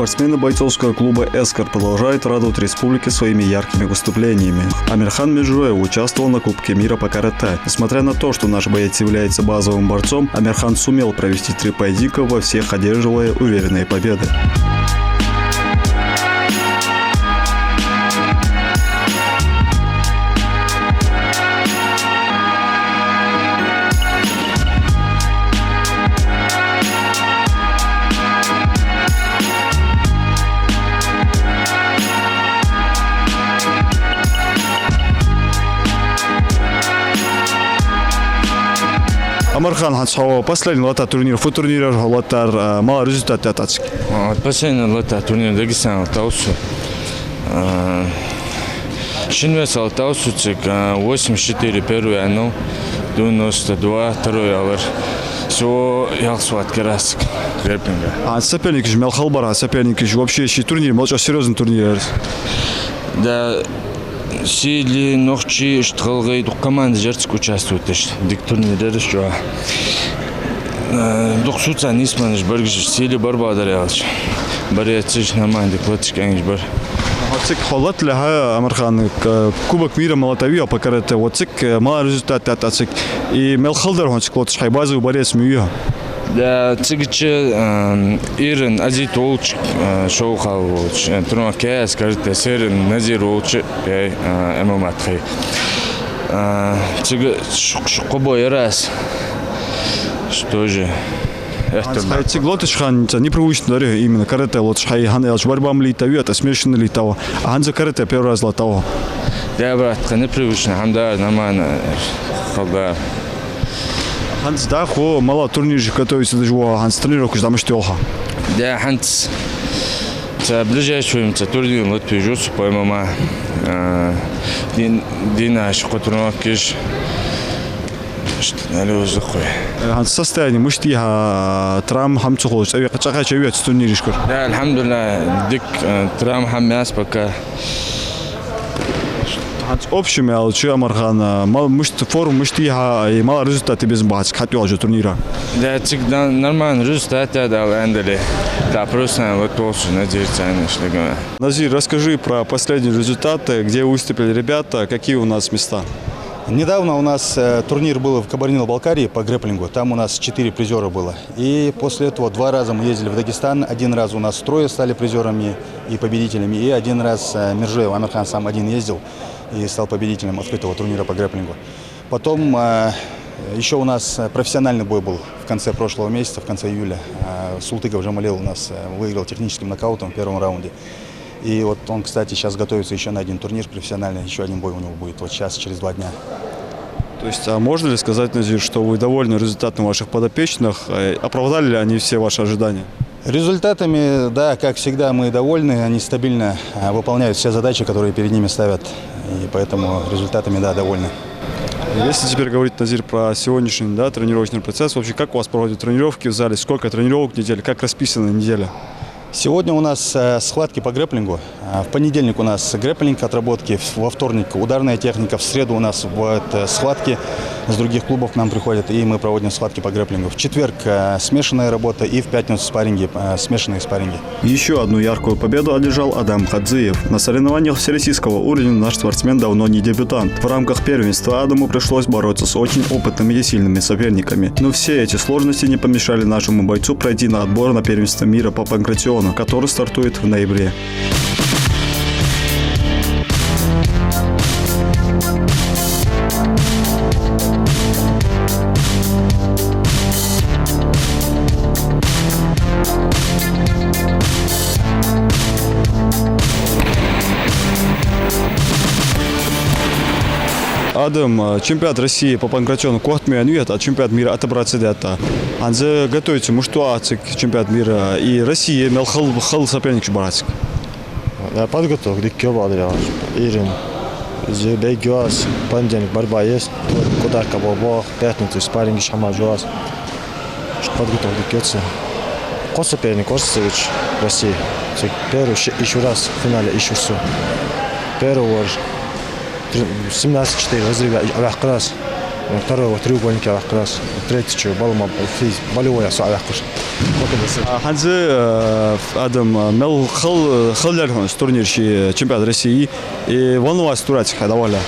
Спортсмены бойцовского клуба «Эскор» продолжают радовать республике своими яркими выступлениями. Амирхан Меджуев участвовал на Кубке мира по карате. Несмотря на то, что наш боец является базовым борцом, Амирхан сумел провести 3 поединка, во всех одерживая уверенные победы. Амирхан, последний лота турнир, турнир лотар, мало результат атачки. Последний лота турнир Дагестан лотаусу. Шинвес лотаусу 84 первый анну, 92 второй авар. Все ялсуат кераск грэппинга. А соперник же Мелхалбара, соперник же вообще турнир, молча серьезный турнир. Да. Сили ночи штхалгай команда жерцк участвует дик турнирде что. Духсуца нисманш бергиш сили барбадар ялч. Баретсич нормально клатчканж бар. Вот холат леха Амирхан Кубок мира молотовия по карате. Вот мало результат атацик и Мелхалдар он клатч хайбазу барес мюя. Да, цигче Ирен Азит Олч шоухал Трунакая скажет Серен Назир Олч ММАТХ. Циг шукобой раз. Что же? Это циглотышхан непривычно именно карате лотшхай ханелч барбам литавия, это смешно литаво. А ханза карате первый раз латаво. Да, брат, непривычно, хамда нормально. Халда. Ханс да, хо мало турнир готовится даже у Ханс тренировку ждам штёлха. Да, Ханс. Это ближайший турнир Латвии жёстко по ММА. Дина шкотурнокиш. Алло, захуй. Ханс состояние мыштиха трам хамцухол, чака чавет турниришкор. Да, алхамдулилlah, дик трам хамяс пока. Общими, але че Амирхан, форум мыштиха и мало результаты без бац, хотел же турнира. Да, цик нормально результаты дал Эндели. Да, просто вот тоже надеяться на шлегами. Назир, расскажи про последние результаты, где выступили ребята, какие у нас места. Недавно у нас турнир был в Кабардино-Балкарии по грэпплингу. Там у нас 4 призера было. И после этого 2 раза мы ездили в Дагестан. 1 раз у нас 3 стали призерами и победителями. И 1 раз Меджуев Амирхан сам один ездил и стал победителем открытого турнира по грэпплингу. Потом еще у нас профессиональный бой был в конце прошлого месяца, в конце июля. Султыков Жамалил у нас выиграл техническим нокаутом в первом раунде. И вот он, кстати, сейчас готовится еще на 1 турнир профессиональный. Еще 1 бой у него будет вот сейчас, через 2 дня. То есть, а можно ли сказать, Назир, что вы довольны результатом ваших подопечных? Оправдали ли они все ваши ожидания? Результатами, да, как всегда, мы довольны. Они стабильно выполняют все задачи, которые перед ними ставят. И поэтому результатами, да, довольны. Если теперь говорить, Назир, про сегодняшний тренировочный процесс, вообще как у вас проводят тренировки в зале, сколько тренировок в неделю, как расписана неделя? Сегодня у нас схватки по грэпплингу. В понедельник у нас грэпплинг отработки, во вторник ударная техника, в среду у нас схватки с других клубов к нам приходят, и мы проводим схватки по грэпплингу. В четверг смешанная работа и в пятницу спарринги, смешанные спарринги. Еще одну яркую победу одержал Адам Хадзиев. На соревнованиях всероссийского уровня наш спортсмен давно не дебютант. В рамках первенства Адаму пришлось бороться с очень опытными и сильными соперниками. Но все эти сложности не помешали нашему бойцу пройти на отбор на первенство мира по панкратиону, который стартует в ноябре. Адам, чемпионат России по панкратиону Кохтме Анует, а чемпионат мира отобраться это. Анзе готовится муштуацик чемпионат мира и Россия Мелхал соперник Барасик. Да, подготовка к Кёбадря. Ирин, Бегюас, понедельник борьба есть. Куда кабо пятницу спарринг шамажуас. Подготовка к Кёце. Кос соперник Косович Россия. Первый еще раз в финале еще все. Первый 17-4 разрыва раз. Второй вот треугольник я как раз. Третий что, болевой я сюда куш. Ханзы Адам мел хал турнир чемпионат России и волноваться турецких довольно.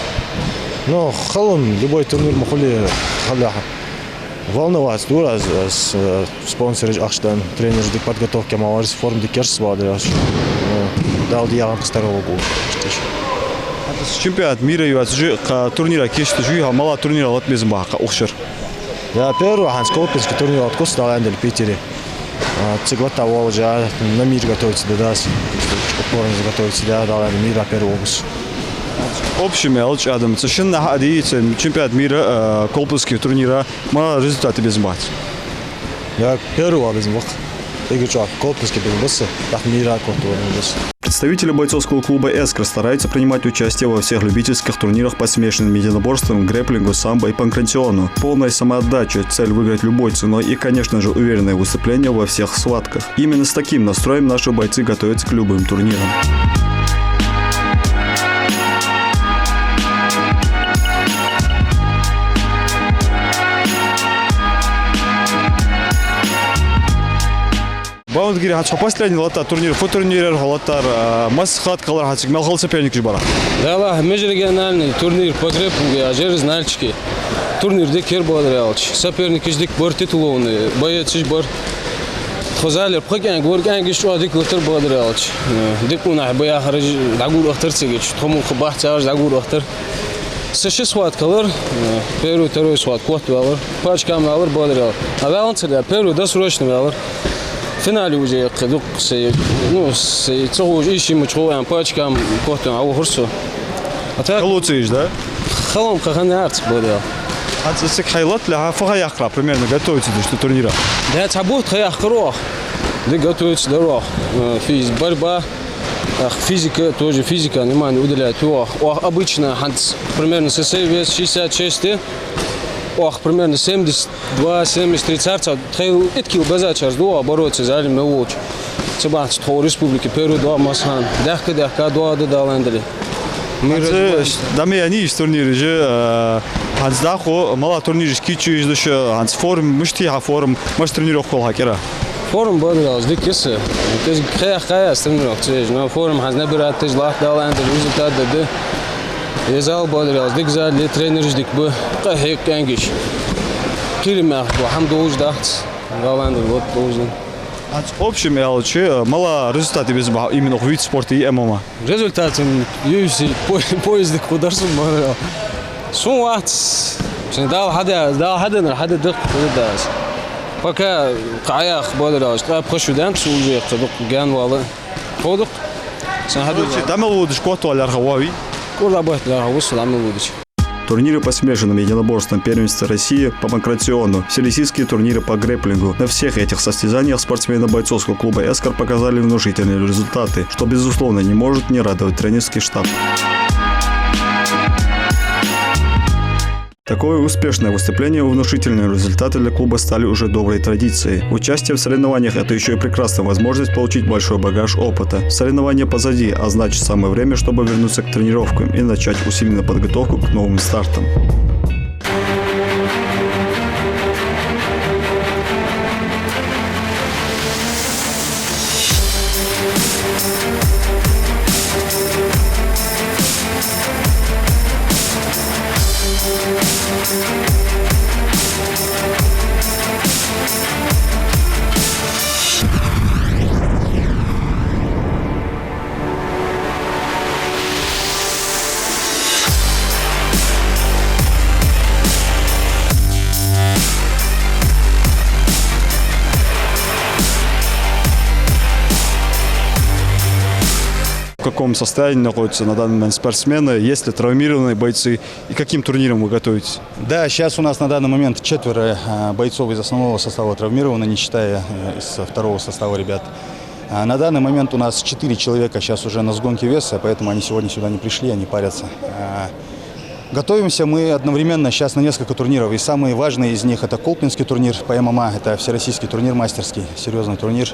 Ну, халон любой турнир махули халяха. Волноваться дура с спонсоры Ахштан, тренер дик подготовки маварис форм дикерс вадряш. Дал диагам старого года. Чемпионат мира и турнира кешті жүй мала турнира от мезбаха ухшер. Я первый ханскопинский турнир от Коста Ландер в Питере. Цеглота Волжа на мир готовится до нас. Упорно готовится для мира первого августа. Общий мелочь, Адам, совершенно ходите чемпионат мира, колпинских турнира, мало результаты без мать. Я первый без мог. Я говорю, колпинский без босса, так мира котовый босс. Представители бойцовского клуба «Эскер» стараются принимать участие во всех любительских турнирах по смешанным единоборствам, грэпплингу, самбо и панкратиону. Полная самоотдача, цель выиграть любой ценой и, конечно же, уверенное выступление во всех схватках. Именно с таким настроем наши бойцы готовятся к любым турнирам. Баундгири хатша последний лата турнир, фотурнирер латар, масхат калар хатсик мелхал соперник жбара. Да, межрегиональный турнир по грэпплингу, ажерзнальчики. Турнир декер бодрялч. Соперник издик бар титулованный, боец бар. Хозалер пхакен горган гишу адик латар бодрялч. Дикуна боя хараж дагур ахтар цегич. Тому хбах цаж дагур ахтар. Саши сват калар, первый, второй сват кот валар. Пачкам валар бодрял. А валанцер первый досрочный валар. В финале уже кадук се цогуж ищем чуем пачкам котом ау хурсу. А так Луциш, да? халом каханарц бодел. Хатсик хайлат ля фага яхра примерно готовится до турнира. Да табут хаях крох. Да готовится дорог. Борьба, физика тоже физика, внимание уделяет. Обычно примерно вес 66. Примерно 72-73 царца. Тхейл иткил базачар дуа бороться за алим мелоч. Цебат тхо республики Перу дуа масхан. Дахка дуа дадаландали. Даме они из турнира же ханздахо мала турнир скичу из душа ханс форм мышти ха форм маш тренировку хакера. Форум бодралс дикесе. Кез хая тренировка цеж. Но форум хаз набират теж лах даландали результат да. Езал бодралс дик задли тренер дик бу кахек ангиш. Килимах бу хамдуж дахт. Даландали вот должен. Общий мелочи мало результаты без именно в вид спорта и ММА. Результатом UFC поезд кударсун бодрал. Сумат. Дал хада дык дас. Пока каях бодралс. Пхашудан сулжи кадук ган вала. Подук. Даме лудиш коту аляр хавави. Куда бодрал вусу даме лудиш. Турниры по смешанным единоборствам первенства России по панкратиону, всероссийские турниры по грэпплингу. На всех этих состязаниях спортсмены бойцовского клуба «Эскер» показали внушительные результаты, что, безусловно, не может не радовать тренерский штаб. Такое успешное выступление и внушительные результаты для клуба стали уже доброй традицией. Участие в соревнованиях – это еще и прекрасная возможность получить большой багаж опыта. Соревнования позади, а значит самое время, чтобы вернуться к тренировкам и начать усиленную подготовку к новым стартам. В каком состоянии находятся на данный момент спортсмены, есть ли травмированные бойцы и каким турнирам вы готовитесь? Да, сейчас у нас на данный момент 4 бойцов из основного состава травмированы, не считая из второго состава ребят. На данный момент у нас 4 человека сейчас уже на сгонке веса, поэтому они сегодня сюда не пришли, они парятся. Готовимся мы одновременно сейчас на несколько турниров. И самый важный из них это Колпинский турнир по ММА. Это всероссийский турнир мастерский, серьезный турнир.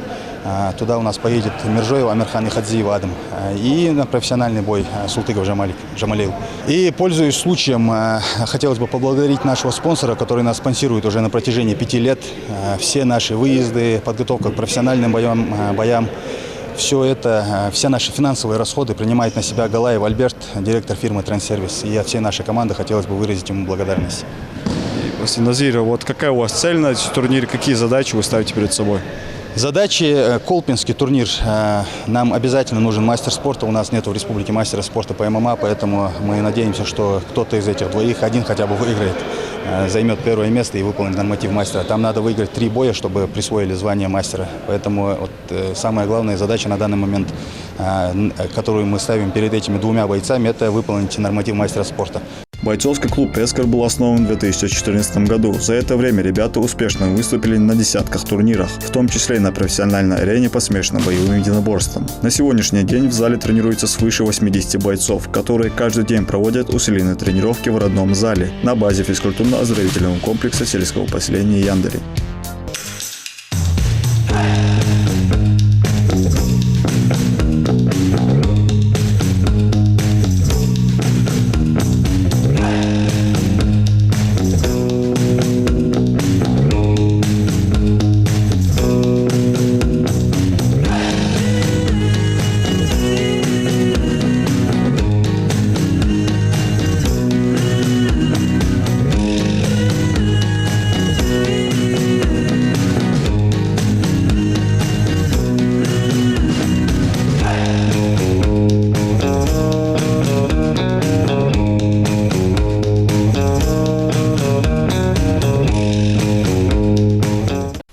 Туда у нас поедет Миржоев Амирхан и Хадзиев Адам. И на профессиональный бой Султыгов Джамалил. И, пользуясь случаем, хотелось бы поблагодарить нашего спонсора, который нас спонсирует уже на протяжении 5 лет. Все наши выезды, подготовка к профессиональным боям. Все это, все наши финансовые расходы принимает на себя Галаев Альберт, директор фирмы «Транссервис». И от всей нашей команды хотелось бы выразить ему благодарность. Назир, вот какая у вас цель на этом турнире, какие задачи вы ставите перед собой? Задачи. Колпинский турнир. Нам обязательно нужен мастер спорта. У нас нет в республике мастера спорта по ММА, поэтому мы надеемся, что кто-то из этих двоих, один хотя бы выиграет, займет первое место и выполнит норматив мастера. Там надо выиграть 3 боя, чтобы присвоили звание мастера. Поэтому вот, самая главная задача на данный момент, которую мы ставим перед этими 2 бойцами, это выполнить норматив мастера спорта. Бойцовский клуб «Эскор» был основан в 2014 году. За это время ребята успешно выступили на десятках турнирах, в том числе и на профессиональной арене по смешанным боевым единоборствам. На сегодняшний день в зале тренируется свыше 80 бойцов, которые каждый день проводят усиленные тренировки в родном зале на базе физкультурно-оздоровительного комплекса сельского поселения Яндери.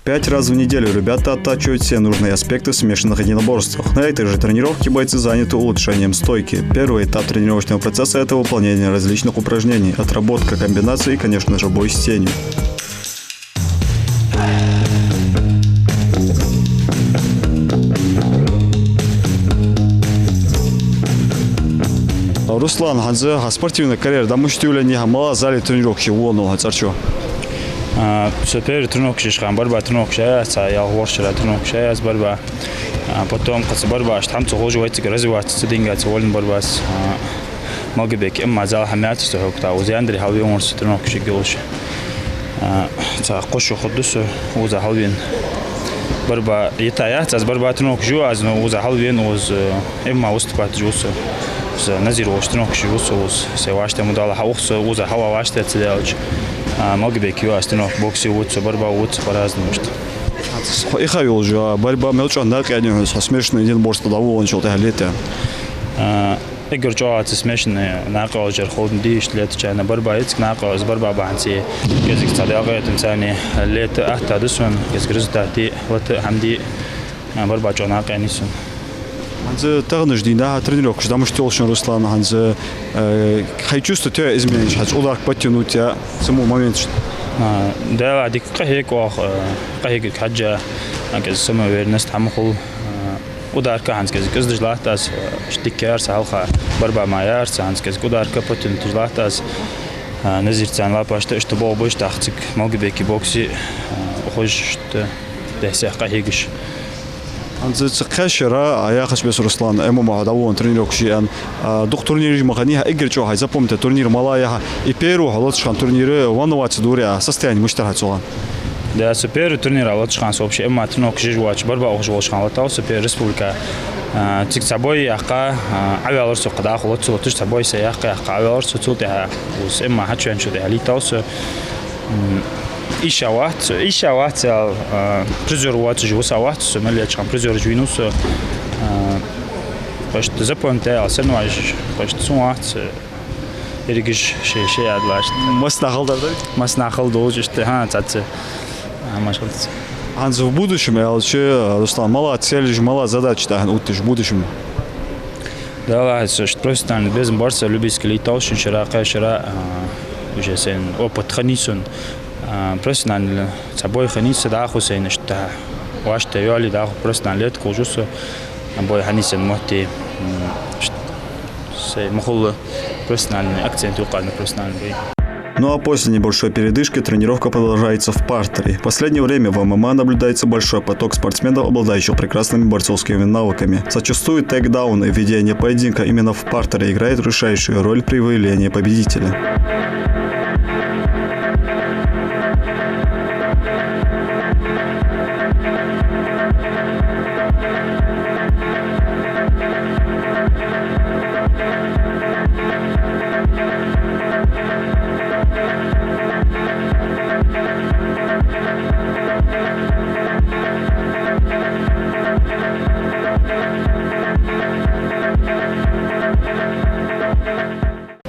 Пять раз в неделю ребята оттачивают все нужные аспекты в смешанных единоборствах. На этой же тренировке бойцы заняты улучшением стойки. Первый этап тренировочного процесса – это выполнение различных упражнений, отработка комбинаций и, конечно же, бой с тенью. Руслан, ханзы, спортивная карьера, да мы что ли не мало зале тренировки волну, хацарчо. Супер тренировки шхам барба тренировки я воршера тренировки аз барба потом кац барба штам цохожу вайт развиваться деньгать волн барбас магбек имма зал хамят стохта узяндри халви умс тренировки гелш ца кошу худус уза халвин барба итаят аз барба тренировки аз уза халвин уз имма устпат жус назир тренировки жус севаште мудала хаус уза хава ваште целч Магбек юастинов бокси утса барба утса по-разному что. Ихавил же борьба мелчан да конечно смешанное единоборство довольно что-то лето. Игорь Чоац смешанное накалжер ходн диш лет чана барба эцк накалж барба банси язык цадага тенсани лет ахтадусон результаты вот хамди барба чона канисун. Ханзы тагныш дина тренировка что мы штолшен Руслан ханзы хочу что ты изменишь хочу удар потянуть я саму момент да адик кахек хаджа агез сама верность хамхул удар каханс кез джлатас штикер салха барба майар санс кез удар потянуть джлатас назир цан лапашта что бобыш тахцик могбеки бокси хош что десях кахегиш Ханзы цкашера я хочу без Руслан ММА довольно тренировки доктор турнир махани Игорь Чохай запомните турнир малая и первый холодшхан турниры ванвац дуря состояние муштархацуан. Да супер турнир холодшхан вообще ММА тренировки жуач барба охжолшхан латау супер республика цик собой яха авиалор соқда холодсу туш собой саяха авиалор соцута уз ММА хачуан шуде алитаусу Ишават призер ват живосават сомелечкам призер жвинус пошт запомните алсенваж пошт сумат эргиш шеше адлаш маснахал дожиште цац машалт Ханзы в будущем я вообще Руслан мало цель мало задач да утыш в будущем. Да что профессиональный без борца любительский летал шира уже сен опыт ханисун профессионально собой ханиться да хусейн что ваште яли да профессионально лет кожусу бой ханисен моти се мохол профессиональный акцент укал на профессиональный бой. Ну а после небольшой передышки тренировка продолжается в партере. В последнее время в ММА наблюдается большой поток спортсменов, обладающих прекрасными борцовскими навыками. Зачастую тейкдаун и ведение поединка именно в партере играет решающую роль при выявлении победителя.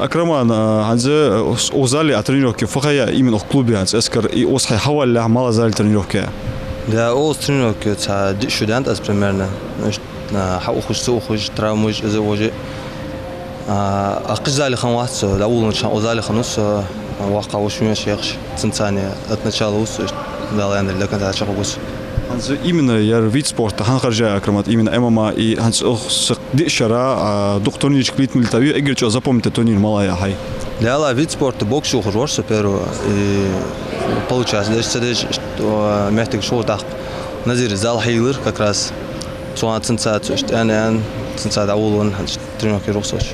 Акраман, анзе озали от тренировки фахая именно в клубе анзе эскер и осхай хавалля мало зали тренировки. Да, ол тренировки ца студент аз примерно. Хаух травмуж завоже. Акзали ханватсо, да улун шан озали ханус ваqa уж меня шейхш ценцания от начала ус далеко до конца чакус. Анзе именно я вид спорта ханхаржа акрамат именно ММА и анзе дешара докторнич клит милтави игрчо запомните турнир малая хай. Да, вид спорта бокс ухожу первый и получается даже что мягкий шоу так назир зал хейлер как раз суан ценцация что ан ценцация улун тренировки русоч.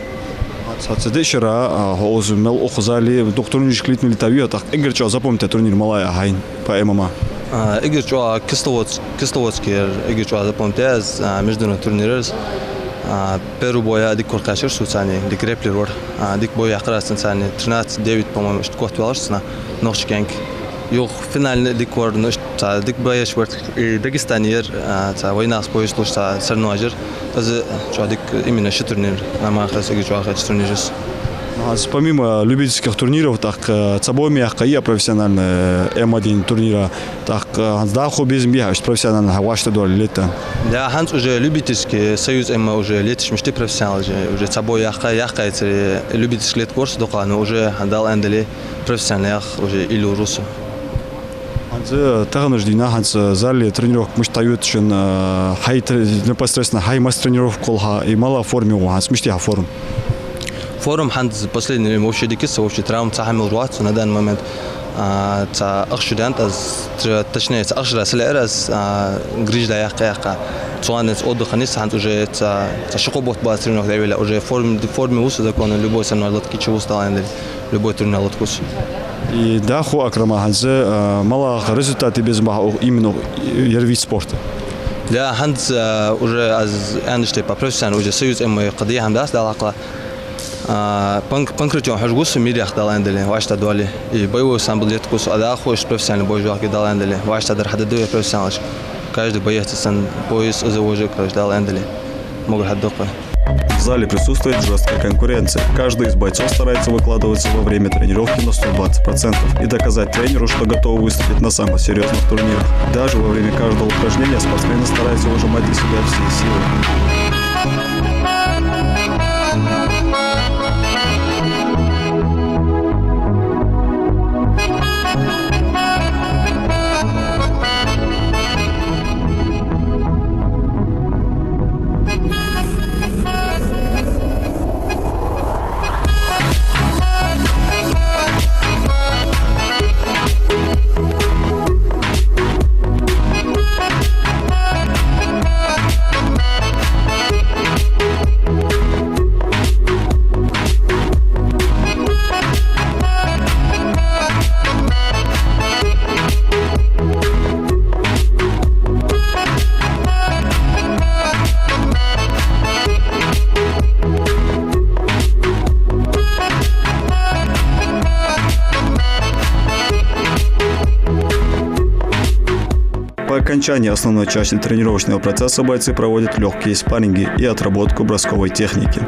Дешара озмел охзали докторнич клит милтави так игрчо запомните турнир малая хай по ММА. Игрчо Кисловодский игрчо запомнилось международный турнир. Первый бой дик коркашер суцани дик реплер дик бой якраз ценцани 13-9 по-моему что кот велашсна ночь гэнг. Юг финальный дик кор ночь дик бой шварт и Дагестанер война с бой слушта сорнажер. Это что дик именно что турнир на якраз игрчо турнирс. Помимо любительских турниров, так цабоми ахкая профессиональная М1 турнира, так да хоббизм бегаешь профессионально хавашта до лета. Да, Ханс уже любительский союз М уже летишь мечты профессионал уже цабой ахкая любительский лет курс дока, но уже дал эндели профессионал уже или русу. Анзе тагнаждина Ханс зале тренировок мечтают шен хай непосредственно хай мастер тренировок колха и мало форме у Ханс мечты форм. Форум Ханс последний время вообще дикис вообще травм цахамил руат на данный момент ца ахшудент аз точнее ца ахшра селерас гриж да яка цуанец отдыха не Ханс уже ца шокобот ба тренировок давили уже форме усу закон любой соревнование чего стал любой турнир лоткус. И да ху акрама Ханзе мало результаты без именно вид спорта. Да Ханс уже аз эндште по профессионалу уже союз мы قضيه همداس да алакла Панкратион хажгус мирях даландели вашта доли и боевой самбулет кус ада хош профессиональный бой жуаки даландели вашта дар хаддуя профессионал каждый боец сан пояс завожек даландели могут хаддука. В зале присутствует жесткая конкуренция. Каждый из бойцов старается выкладываться во время тренировки на 120% и доказать тренеру, что готов выступить на самых серьезных турнирах. Даже во время каждого упражнения спортсмены стараются выжимать из себя все силы. По окончании основной части тренировочного процесса бойцы проводят легкие спарринги и отработку бросковой техники.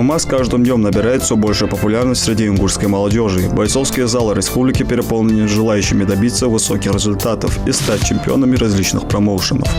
ММА с каждым днем набирает все большую популярность среди ингушской молодежи. Бойцовские залы республики переполнены желающими добиться высоких результатов и стать чемпионами различных промоушенов.